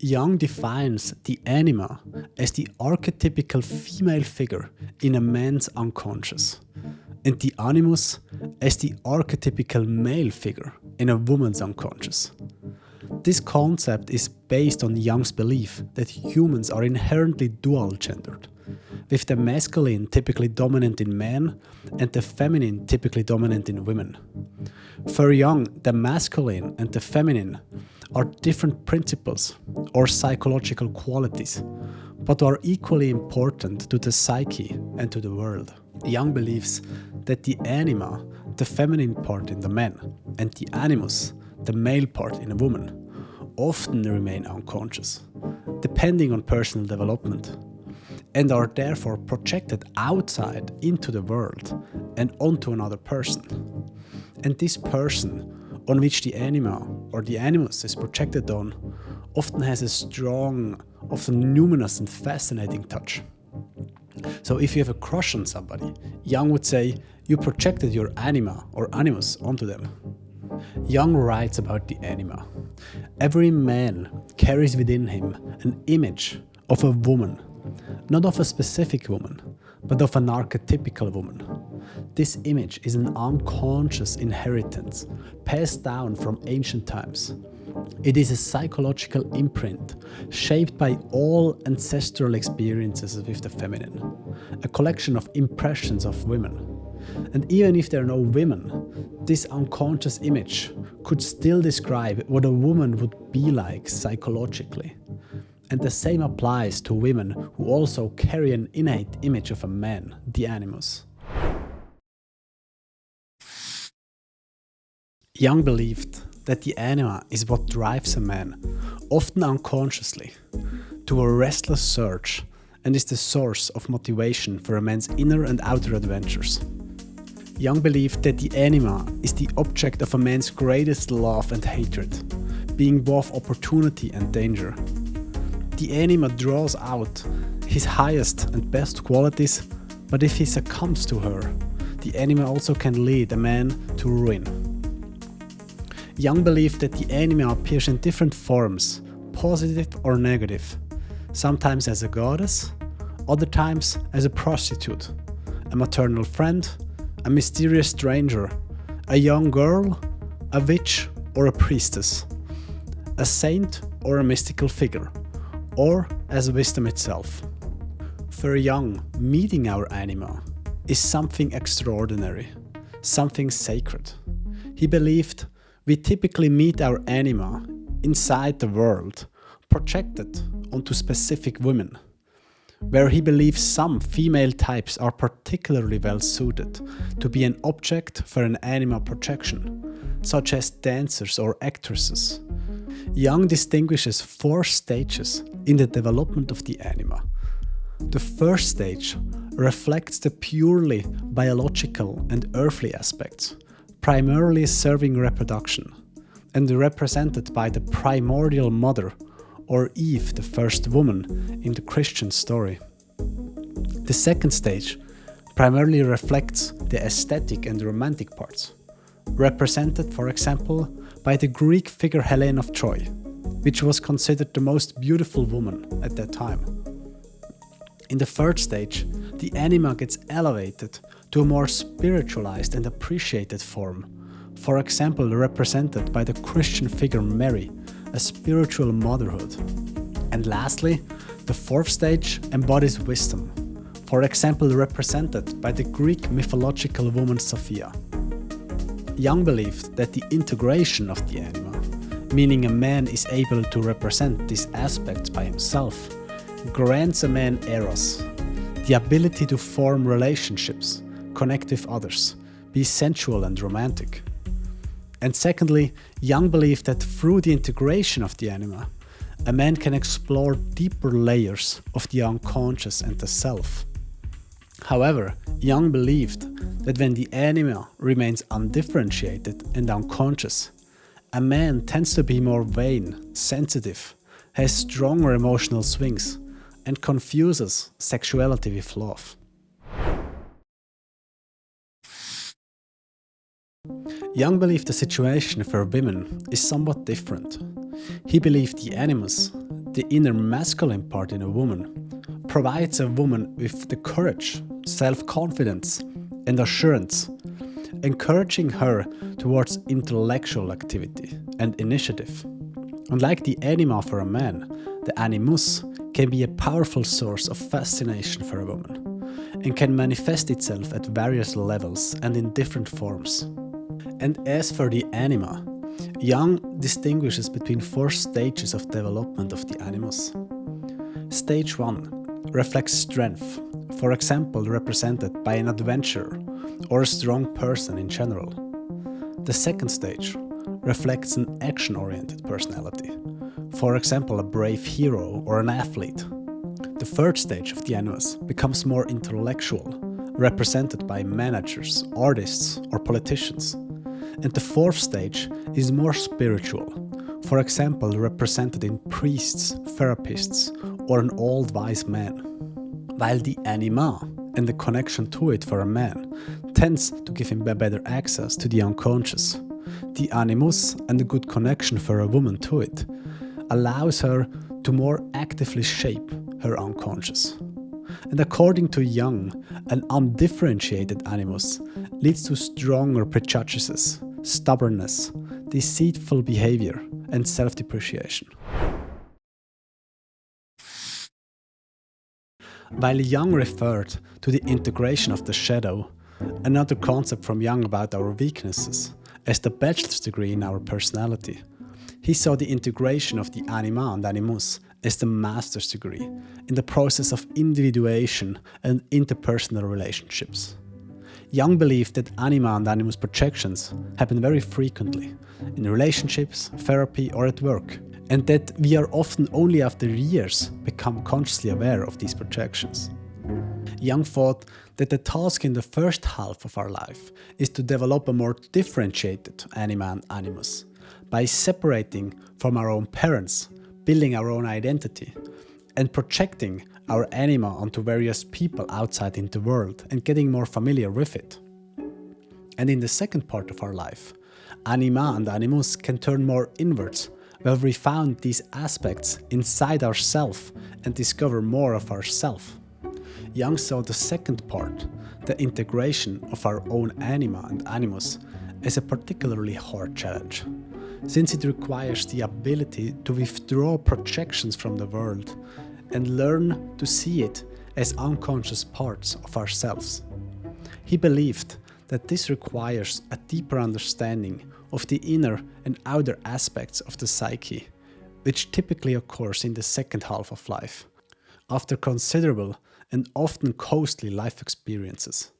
Jung defines the anima as the archetypical female figure in a man's unconscious, and the animus as the archetypical male figure in a woman's unconscious. This concept is based on Jung's belief that humans are inherently dual-gendered, with the masculine typically dominant in men and the feminine typically dominant in women. For Jung, the masculine and the feminine are different principles or psychological qualities, but are equally important to the psyche and to the world. Jung believes that the anima, the feminine part in the man, and the animus, the male part in a woman, often remain unconscious, depending on personal development, and are therefore projected outside into the world and onto another person. And this person, on which the anima or the animus is projected on, often has a strong, often numinous and fascinating touch. So if you have a crush on somebody, Jung would say you projected your anima or animus onto them. Jung writes about the anima. Every man carries within him an image of a woman, not of a specific woman, but of an archetypical woman. This image is an unconscious inheritance passed down from ancient times. It is a psychological imprint shaped by all ancestral experiences with the feminine, a collection of impressions of women. And even if there are no women, this unconscious image could still describe what a woman would be like psychologically. And the same applies to women who also carry an innate image of a man, the animus. Jung believed that the anima is what drives a man, often unconsciously, to a restless search and is the source of motivation for a man's inner and outer adventures. Jung believed that the anima is the object of a man's greatest love and hatred, being both opportunity and danger. The anima draws out his highest and best qualities, but if he succumbs to her, the anima also can lead a man to ruin. Jung believed that the anima appears in different forms, positive or negative, sometimes as a goddess, other times as a prostitute, a maternal friend, a mysterious stranger, a young girl, a witch or a priestess, a saint or a mystical figure, or as wisdom itself. For Jung, meeting our anima is something extraordinary, something sacred. He believed we typically meet our anima inside the world, projected onto specific women, where he believes some female types are particularly well suited to be an object for an anima projection, such as dancers or actresses. Jung distinguishes 4 stages in the development of the anima. The first stage reflects the purely biological and earthly aspects, primarily serving reproduction, and represented by the primordial mother, or Eve, the first woman in the Christian story. The second stage primarily reflects the aesthetic and romantic parts, represented, for example, by the Greek figure Helene of Troy, which was considered the most beautiful woman at that time. In the third stage, the anima gets elevated to a more spiritualized and appreciated form, for example represented by the Christian figure Mary, a spiritual motherhood. And lastly, the fourth stage embodies wisdom, for example represented by the Greek mythological woman Sophia. Jung believed that the integration of the anima, meaning a man is able to represent these aspects by himself, grants a man eros, the ability to form relationships, connect with others, be sensual and romantic. And secondly, Jung believed that through the integration of the anima, a man can explore deeper layers of the unconscious and the self. However, Jung believed that when the anima remains undifferentiated and unconscious, a man tends to be more vain, sensitive, has stronger emotional swings, and confuses sexuality with love. Jung believed the situation for women is somewhat different. He believed the animus, the inner masculine part in a woman, provides a woman with the courage, self-confidence, and assurance, encouraging her towards intellectual activity and initiative. Unlike the anima for a man, the animus can be a powerful source of fascination for a woman, and can manifest itself at various levels and in different forms. And as for the anima, Jung distinguishes between 4 stages of development of the animus. Stage 1 reflects strength, for example represented by an adventurer or a strong person in general. The second stage reflects an action-oriented personality, for example a brave hero or an athlete. The third stage of the animus becomes more intellectual, represented by managers, artists or politicians. And the fourth stage is more spiritual, for example represented in priests, therapists or an old wise man. While the anima and the connection to it for a man tends to give him a better access to the unconscious, the animus and the good connection for a woman to it allows her to more actively shape her unconscious. And according to Jung, an undifferentiated animus leads to stronger prejudices, stubbornness, deceitful behavior, and self-depreciation. While Jung referred to the integration of the shadow, another concept from Jung about our weaknesses, as the bachelor's degree in our personality, he saw the integration of the anima and animus as the master's degree in the process of individuation and interpersonal relationships. Jung believed that anima and animus projections happen very frequently in relationships, therapy or at work, and that we are often only after years become consciously aware of these projections. Jung thought that the task in the first half of our life is to develop a more differentiated anima and animus by separating from our own parents, building our own identity, and projecting our anima onto various people outside in the world and getting more familiar with it. And in the second part of our life, anima and animus can turn more inwards, where we found these aspects inside ourselves and discover more of ourself. Jung saw the second part, the integration of our own anima and animus, as a particularly hard challenge, since it requires the ability to withdraw projections from the world and learn to see it as unconscious parts of ourselves. He believed that this requires a deeper understanding of the inner and outer aspects of the psyche, which typically occurs in the second half of life, after considerable and often costly life experiences.